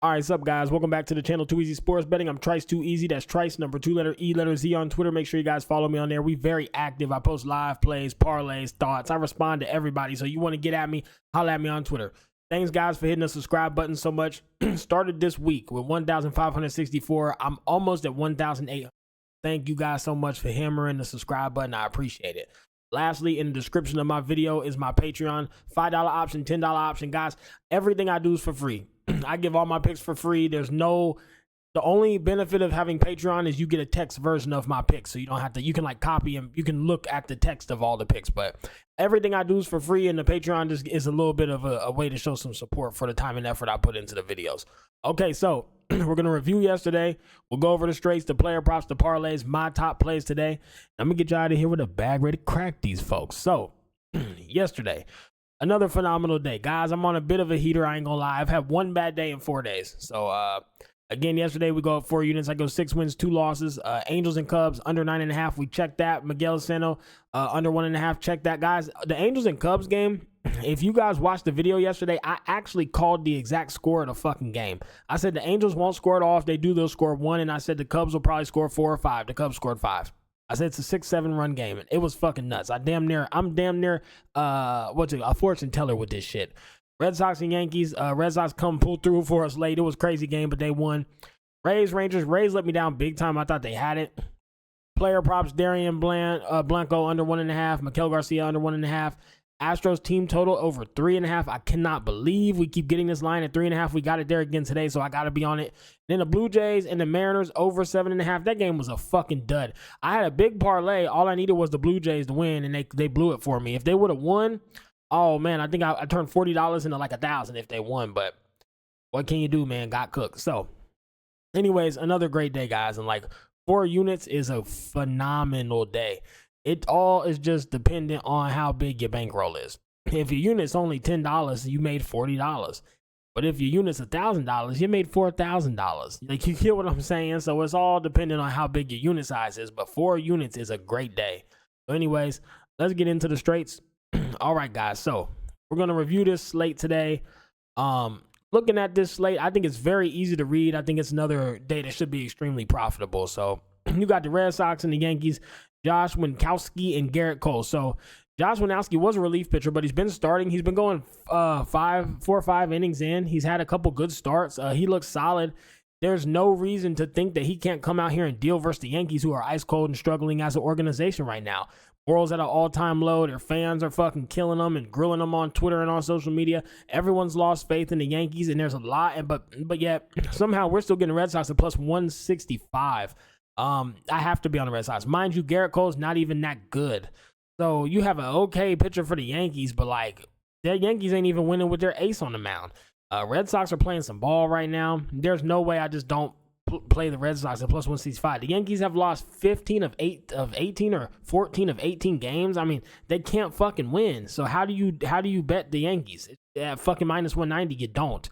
All right, what's up, guys? Welcome back to the channel, Too Easy Sports Betting. I'm Trice Too Easy. That's Trice, number 2 letter E, letter Z on Twitter. Make sure you guys follow me on there. We very active. I post live plays, parlays, thoughts. I respond to everybody. So you want to get at me, holla at me on Twitter. Thanks, guys, for hitting the subscribe button so much. Started this week with 1,564. I'm almost at 1,800. Thank you guys so much for hammering the subscribe button. I appreciate it. Lastly, in the description of my video is my Patreon, $5 option, $10 option. Guys, everything I do is for free. I give all my picks for free. The only benefit of having Patreon is you get a text version of my picks. So you don't have to, you can like copy and you can look at the text of all the picks, but everything I do is for free. And the Patreon just is a little bit of a way to show some support for the time and effort I put into the videos. Okay, so we're going to review yesterday. We'll go over the straights, the player props, the parlays, my top plays today. I'm going to get you out of here with a bag ready to crack these folks. So yesterday, another phenomenal day. Guys, I'm on a bit of a heater. I ain't gonna lie. I've had one bad day in 4 days. So, again, yesterday we go up 4 units. I go 6 wins, 2 losses. Angels and Cubs, under 9.5. We checked that. Miguel Sano, under 1.5. Check that, guys. The Angels and Cubs game, if you guys watched the video yesterday, I actually called the exact score of the fucking game. I said the Angels won't score it off. They do, they'll score 1. And I said the Cubs will probably score 4 or 5. The Cubs scored 5. I said it's a 6-7 run game, and it was fucking nuts. I'm damn near a fortune teller with this shit. Red Sox and Yankees. Red Sox come pull through for us late. It was a crazy game, but they won. Rays, Rangers. Rays let me down big time. I thought they had it. Player props, Darian Blanco under 1.5. Miguel Garcia under 1.5. Astros team total over 3.5. I cannot believe we keep getting this line at 3.5. We got it there again today, so I got to be on it. Then the Blue Jays and the Mariners over 7.5. That game was a fucking dud. I had a big parlay. All I needed was the Blue Jays to win, and they blew it for me. If they would have won, oh man, I think I turned $40 into like $1,000 if they won. But what can you do, man? Got cooked. So, anyways, another great day, guys. And like 4 units is a phenomenal day. It all is just dependent on how big your bankroll is. If your unit's only $10, you made $40. But if your unit's $1,000, you made $4,000. Like, you hear what I'm saying? So it's all dependent on how big your unit size is. But 4 units is a great day. So anyways, let's get into the straights. All right, guys. So we're going to review this slate today. Looking at this slate, I think it's very easy to read. I think it's another day that should be extremely profitable. So you got the Red Sox and the Yankees. Josh Winkowski and Garrett Cole. So Josh Winkowski was a relief pitcher, but he's been starting. He's been going 4 or 5 innings in. He's had a couple good starts. He looks solid. There's no reason to think that he can't come out here and deal versus the Yankees, who are ice cold and struggling as an organization right now. Morals at an all-time low. Their fans are fucking killing them and grilling them on Twitter and on social media. Everyone's lost faith in the Yankees, and there's a lot. But yet somehow we're still getting Red Sox at plus 165. I have to be on the Red Sox. Mind you, Garrett Cole's not even that good. So you have an okay pitcher for the Yankees, but like their Yankees ain't even winning with their ace on the mound. Red Sox are playing some ball right now. There's no way I just don't play the Red Sox at plus 165. The Yankees have lost 15 of 18 or 14 of 18 games. I mean, they can't fucking win. So how do you bet the Yankees? At fucking minus 190, you don't.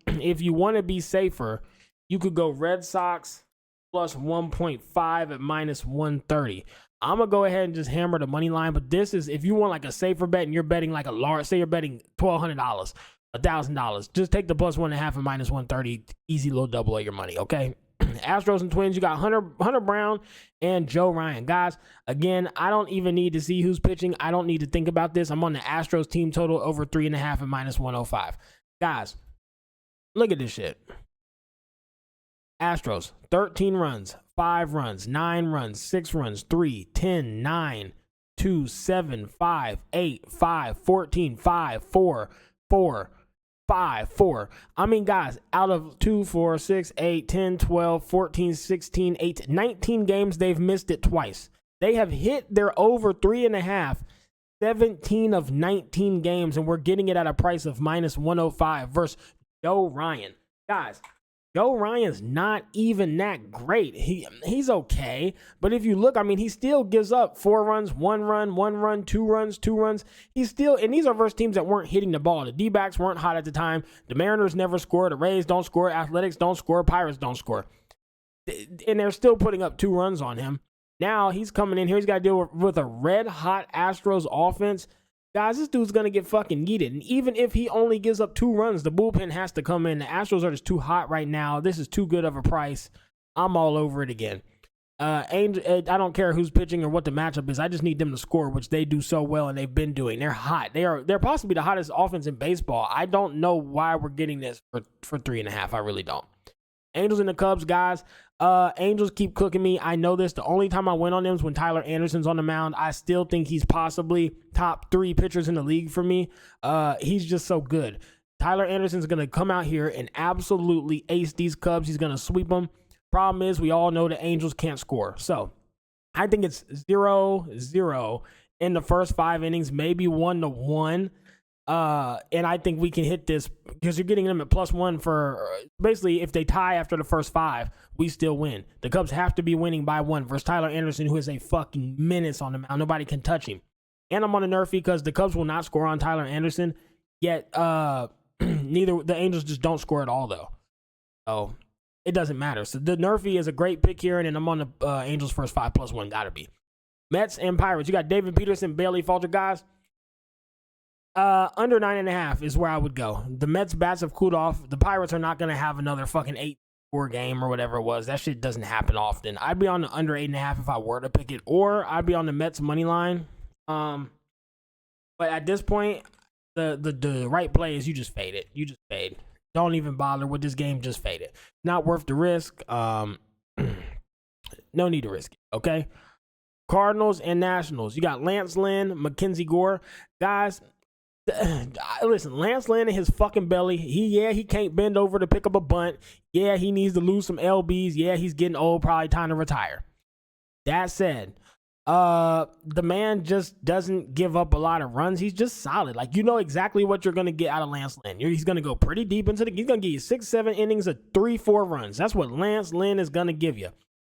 If you want to be safer, you could go Red Sox plus 1.5 at minus 130. I'm going to go ahead and just hammer the money line, but this is, if you want like a safer bet and you're betting like a large, say you're betting $1,200, $1,000, just take the plus 1.5 at minus 130, easy little double of your money, okay? Astros and Twins, you got Hunter Brown and Joe Ryan. Guys, again, I don't even need to see who's pitching. I don't need to think about this. I'm on the Astros team total over 3.5 at minus 105. Guys, look at this shit. Astros, 13 runs, 5 runs, 9 runs, 6 runs, 3, 10, 9, 2, 7, 5, 8, 5, 14, 5, 4, 4, 5, 4. I mean, guys, out of 2, 4, 6, 8, 10, 12, 14, 16, 18, 19 games, they've missed it twice. They have hit their over 3.5, 17 of 19 games, and we're getting it at a price of minus 105 versus Joe Ryan. Guys, Joe Ryan's not even that great. He's okay. But if you look, I mean, he still gives up 4 runs, 1 run, 1 run, 2 runs, 2 runs. He's still, and these are versus teams that weren't hitting the ball. The D-backs weren't hot at the time. The Mariners never score. The Rays don't score. Athletics don't score. Pirates don't score. And they're still putting up 2 runs on him. Now he's coming in here. He's got to deal with a red-hot Astros offense. Guys, this dude's going to get fucking yeeted. And even if he only gives up 2 runs, the bullpen has to come in. The Astros are just too hot right now. This is too good of a price. I'm all over it again. I don't care who's pitching or what the matchup is. I just need them to score, which they do so well, and they've been doing. They're hot. They're possibly the hottest offense in baseball. I don't know why we're getting this for 3.5. I really don't. Angels and the Cubs, guys. Angels keep cooking me. I know this. The only time I went on them is when Tyler Anderson's on the mound. I still think he's possibly top 3 pitchers in the league for me. He's just so good. Tyler Anderson's going to come out here and absolutely ace these Cubs. He's going to sweep them. Problem is, we all know the Angels can't score. So I think it's 0-0 in the first 5 innings, maybe 1-1. And I think we can hit this because you're getting them at +1 for basically if they tie after the first 5, we still win. The Cubs have to be winning by 1 versus Tyler Anderson, who is a fucking menace on the mound. Nobody can touch him. And I'm on a nerfy because the Cubs will not score on Tyler Anderson. Yet neither the Angels just don't score at all though. So it doesn't matter. So the nerfy is a great pick here, and then I'm on the Angels first 5 +1. Gotta be. Mets and Pirates. You got David Peterson, Bailey Falter, guys. Under 9.5 is where I would go. The Mets bats have cooled off. The Pirates are not going to have another fucking 8-4 game or whatever it was. That shit doesn't happen often. I'd be on the under 8.5 if I were to pick it, or I'd be on the Mets money line. But at this point, the right play is you just fade it. You just fade. Don't even bother with this game. Just fade it. Not worth the risk. No need to risk it. Okay. Cardinals and Nationals. You got Lance Lynn, Mackenzie Gore, guys. Listen, Lance Lynn in his fucking belly. He can't bend over to pick up a bunt. Yeah, he needs to lose some lbs. Yeah, he's getting old. Probably time to retire. That said, the man just doesn't give up a lot of runs. He's just solid. Like, you know exactly what you're gonna get out of Lance Lynn. He's gonna go pretty deep into the. He's gonna give you 6-7 innings of 3-4 runs. That's what Lance Lynn is gonna give you.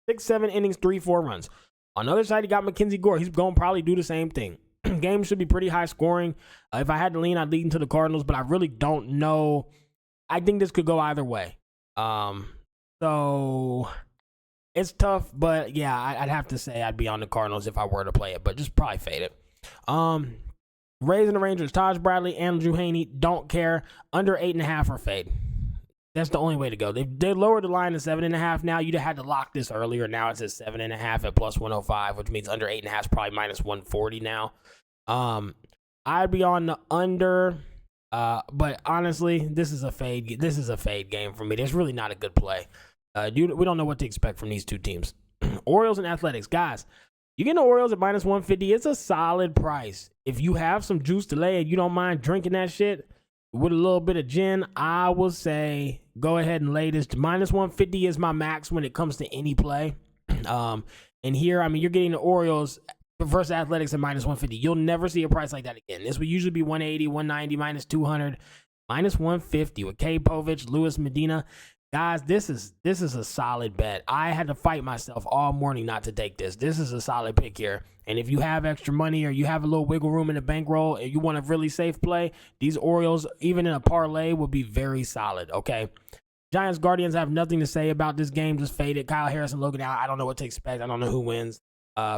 6-7 innings, 3-4 runs. On the other side, you got Mackenzie Gore. He's gonna probably do the same thing. Game should be pretty high scoring. If I had to lean, I'd lean to the Cardinals, but I really don't know. I think this could go either way. So it's tough, but yeah, I'd have to say I'd be on the Cardinals if I were to play it, but just probably fade it. Rays and the Rangers, Taj Bradley, Andrew Haney, don't care. Under 8.5 or fade. That's the only way to go. They lowered the line to 7.5 now. You'd have had to lock this earlier. Now it's at 7.5 at +105, which means under 8.5 is probably -140 now. I'd be on the under, but honestly, this is a fade. This is a fade game for me. There's really not a good play. We don't know what to expect from these two teams. Orioles and Athletics, guys. You get the Orioles at -150. It's a solid price. If you have some juice to lay and you don't mind drinking that shit with a little bit of gin, I will say go ahead and lay this. -150 is my max when it comes to any play. And here, I mean, you're getting the Orioles versus Athletics at -150. You'll never see a price like that again. This would usually be 180, 190, -200, -150 with K. Povich, Luis Medina. Guys, this is a solid bet. I had to fight myself all morning not to take this. This is a solid pick here. And if you have extra money or you have a little wiggle room in the bankroll and you want a really safe play, these Orioles, even in a parlay, will be very solid, okay? Giants, Guardians, I have nothing to say about this game. Just fade it. Kyle Harrison, Logan out. I don't know what to expect. I don't know who wins.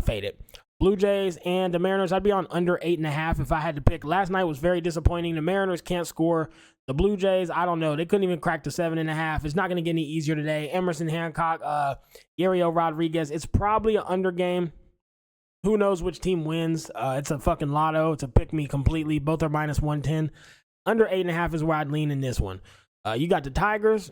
Fade it. Blue Jays and the Mariners, I'd be on under 8.5 if I had to pick. Last night was very disappointing. The Mariners can't score. The Blue Jays, I don't know. They couldn't even crack the 7.5. It's not going to get any easier today. Emerson Hancock, Yariel Rodriguez. It's probably an under game. Who knows which team wins? It's a fucking lotto. It's a pick me completely. Both are -110. Under 8.5 is where I'd lean in this one. You got the Tigers.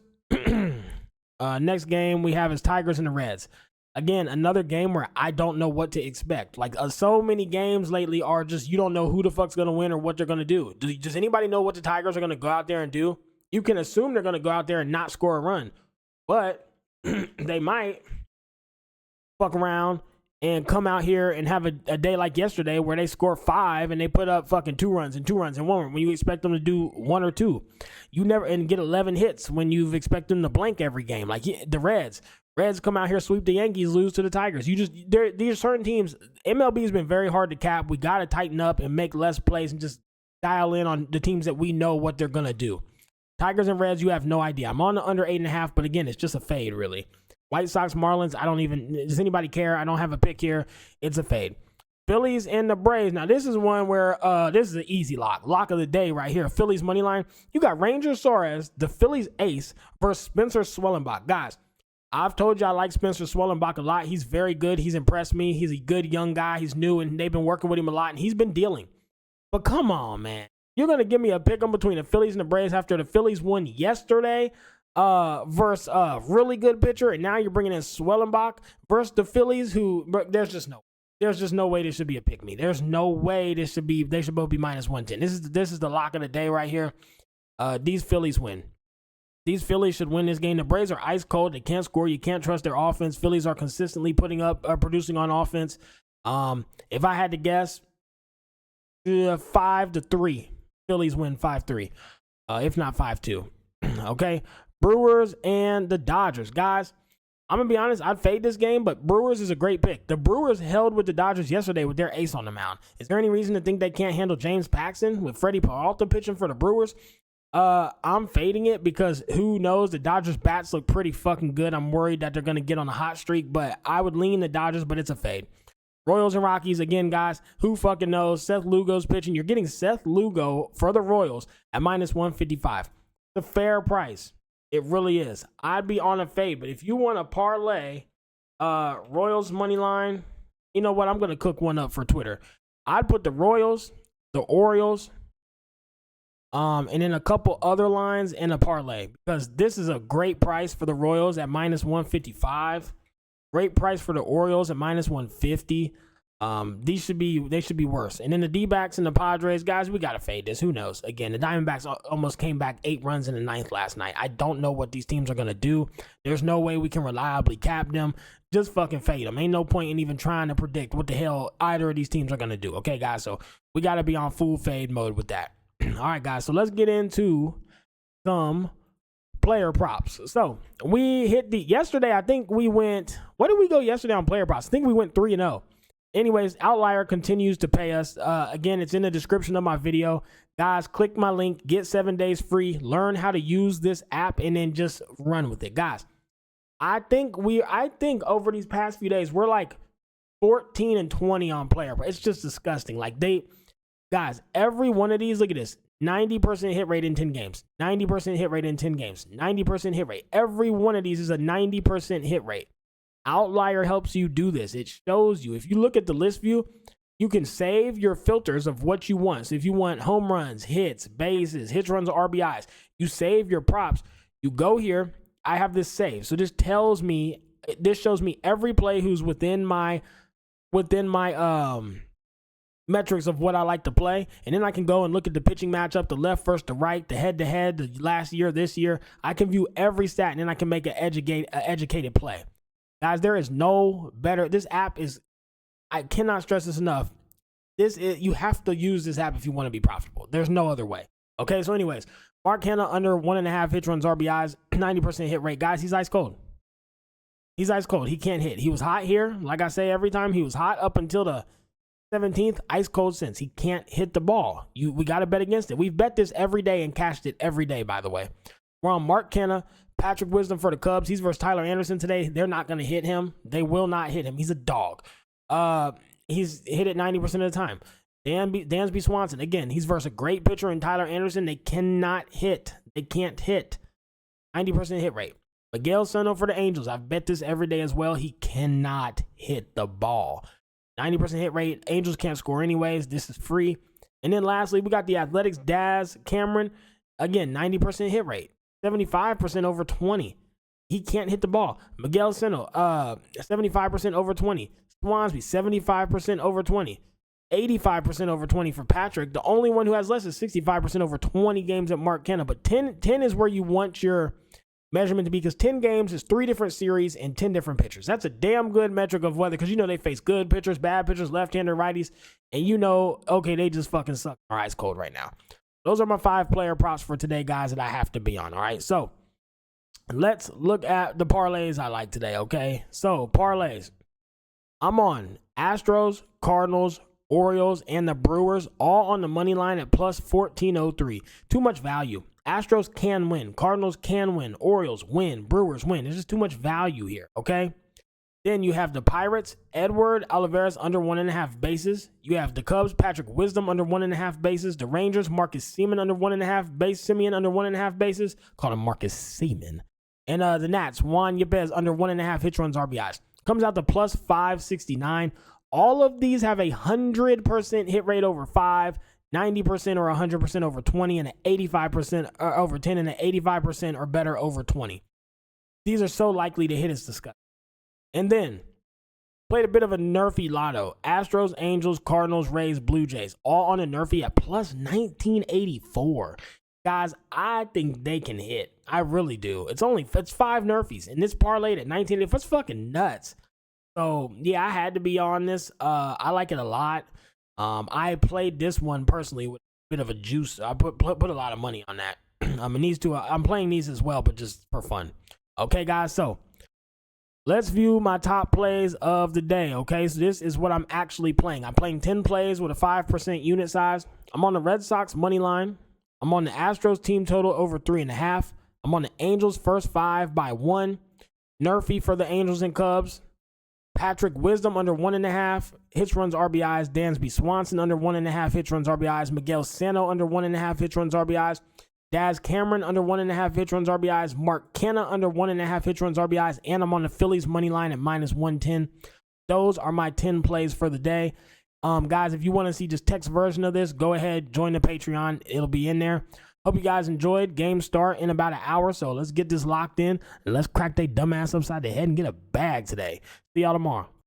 Next game we have is Tigers and the Reds. Again, another game where I don't know what to expect. Like, so many games lately are just, you don't know who the fuck's going to win or what they're going to do. Does anybody know what the Tigers are going to go out there and do? You can assume they're going to go out there and not score a run. But they might fuck around and come out here and have a day like yesterday where they score 5 and they put up fucking 2 runs and 2 runs and 1 run when you expect them to do 1 or 2. You never, and get 11 hits when you've expected them to blank every game. Like the Reds come out here, sweep the Yankees, lose to the Tigers. These are certain teams. MLB has been very hard to cap. We got to tighten up and make less plays and just dial in on the teams that we know what they're going to do. Tigers and Reds, you have no idea. I'm on the under 8.5, but again, it's just a fade, really. White Sox, Marlins, does anybody care? I don't have a pick here. It's a fade. Phillies and the Braves. Now, this is one where this is an easy lock. Lock of the day right here. Phillies money line. You got Ranger Suarez, the Phillies ace, versus Spencer Swellenbach. Guys, I've told you I like Spencer Swellenbach a lot. He's very good. He's impressed me. He's a good young guy. He's new, and they've been working with him a lot, and he's been dealing. But come on, man. You're going to give me a pick 'em between the Phillies and the Braves after the Phillies won yesterday versus a really good pitcher, and now you're bringing in Swellenbach versus the Phillies, who there's just no way this should be a pick me. There's no way they should both be minus 110. This is the lock of the day right here. These Phillies win. These Phillies should win this game. The Braves are ice cold. They can't score. You can't trust their offense. Phillies are consistently producing on offense. If I had to guess, 5-3. Phillies win 5-3. If not 5-2. Okay. Brewers and the Dodgers. Guys, I'm going to be honest. I'd fade this game, but Brewers is a great pick. The Brewers held with the Dodgers yesterday with their ace on the mound. Is there any reason to think they can't handle James Paxton with Freddie Peralta pitching for the Brewers? I'm fading it because who knows? The Dodgers bats look pretty fucking good. I'm worried that they're going to get on a hot streak, but I would lean the Dodgers, but it's a fade. Royals and Rockies, again, guys, who fucking knows? Seth Lugo's pitching. You're getting Seth Lugo for the Royals at minus 155. It's a fair price. It really is. I'd be on a fade, but if you want to parlay Royals money line, you know what? I'm going to cook one up for Twitter. I'd put the Royals, the Orioles, and then a couple other lines in a parlay, because this is a great price for the Royals at minus 155. Great price for the Orioles at minus 150. They should be worse. And then the D-backs and the Padres, guys, we got to fade this. Who knows? Again, the Diamondbacks almost came back 8 runs in the 9th last night. I don't know what these teams are going to do. There's no way we can reliably cap them. Just fucking fade them. Ain't no point in even trying to predict what the hell either of these teams are going to do. Okay, guys? So we got to be on full fade mode with that. All right, guys. So let's get into some player props. So we hit yesterday. I think we went, what did we go yesterday on player props? I think we went 3-0. Anyways, Outlier continues to pay us. Again, it's in the description of my video. Guys, click my link, get 7 days free, learn how to use this app, and then just run with it. Guys, I think over these past few days, we're like 14-20 on player props. It's just disgusting. Like guys, every one of these, look at this. 90% hit rate in 10 games. 90% hit rate in 10 games. 90% hit rate. Every one of these is a 90% hit rate. Outlier helps you do this. It shows you. If you look at the list view, you can save your filters of what you want. So if you want home runs, hits, bases, hits, runs, or RBIs, you save your props. You go here. I have this saved. So this shows me every play who's within my metrics of what I like to play, and then I can go and look at the pitching matchup, the left versus the right, the head-to-head, the last year, this year. I can view every stat, and then I can make an educated play. Guys, there is no better. This app is, I cannot stress this enough. You have to use this app if you want to be profitable. There's no other way. Okay, so anyways, Mark Hanna under 1.5 hits, runs, RBIs, 90% hit rate. Guys, he's ice cold. He's ice cold. He can't hit. He was hot here. Like I say every time, he was hot up until the 17th, ice cold since. He can't hit the ball. We got to bet against it. We've bet this every day and cashed it every day, by the way. We're on Mark Canha, Patrick Wisdom for the Cubs. He's versus Tyler Anderson today. They're not going to hit him. They will not hit him. He's a dog. He's hit it 90% of the time. Dansby Swanson, again, he's versus a great pitcher in Tyler Anderson. They cannot hit. They can't hit. 90% hit rate. Miguel Sano for the Angels. I've bet this every day as well. He cannot hit the ball. 90% hit rate. Angels can't score anyways. This is free. And then lastly, we got the Athletics Daz Cameron. Again, 90% hit rate. 75% over 20. He can't hit the ball. Miguel Sano, 75% over 20. Swansby, 75% over 20. 85% over 20 for Patrick. The only one who has less is 65% over 20 games at Mark Canha. But 10 is where you want your measurement to be, because 10 games is 3 different series and 10 different pitchers. That's a damn good metric of whether, because they face good pitchers, bad pitchers, left-hander, righties, and okay, they just fucking suck. Our eyes cold right now. Those are my 5 player props for today, guys, that I have to be on. All right, so let's look at the parlays I like today. Okay, so parlays. I'm on Astros, Cardinals, Orioles, and the Brewers, all on the money line at plus 1403. Too much value. Astros can win. Cardinals can win. Orioles win. Brewers win. There's just too much value here, okay? Then you have the Pirates, Edward Olivares under 1.5 bases. You have the Cubs, Patrick Wisdom under 1.5 bases. The Rangers, Marcus Semien under 1.5 base. Simeon under 1.5 bases. Call him Marcus Seaman. And the Nats, Juan Yepez under 1.5 hits, runs, RBIs. Comes out to plus 569. All of these have 100% hit rate over 5, 90% or 100% over 20, and an 85% over 10, and an 85% or better over 20. These are so likely to hit, it's disgusting. And then played a bit of a nerfy lotto. Astros, Angels, Cardinals, Rays, Blue Jays. All on a nerfy at plus 1984. Guys, I think they can hit. I really do. It's 5 nerfies. And this parlayed at 1984. It's fucking nuts. So, yeah, I had to be on this. I like it a lot. I played this one personally with a bit of a juice. I put a lot of money on that. These two, I'm playing these as well, but just for fun. Okay, guys, so let's view my top plays of the day, okay? So this is what I'm actually playing. I'm playing 10 plays with a 5% unit size. I'm on the Red Sox money line. I'm on the Astros team total over 3.5. I'm on the Angels first 5 by 1. Nerfy for the Angels and Cubs. Patrick Wisdom under 1.5 hits, runs, RBIs. Dansby Swanson under 1.5 hits, runs, RBIs. Miguel Sano under 1.5 hits, runs, RBIs. Daz Cameron under 1.5 hits, runs, RBIs. Mark Canha under 1.5 hits, runs, RBIs. And I'm on the Phillies money line at minus 110. Those are my 10 plays for the day. Guys, if you want to see just text version of this, go ahead, join the Patreon. It'll be in there. Hope you guys enjoyed. Games start in about an hour, so let's get this locked in and let's crack they dumbass upside the head and get a bag today. See y'all tomorrow.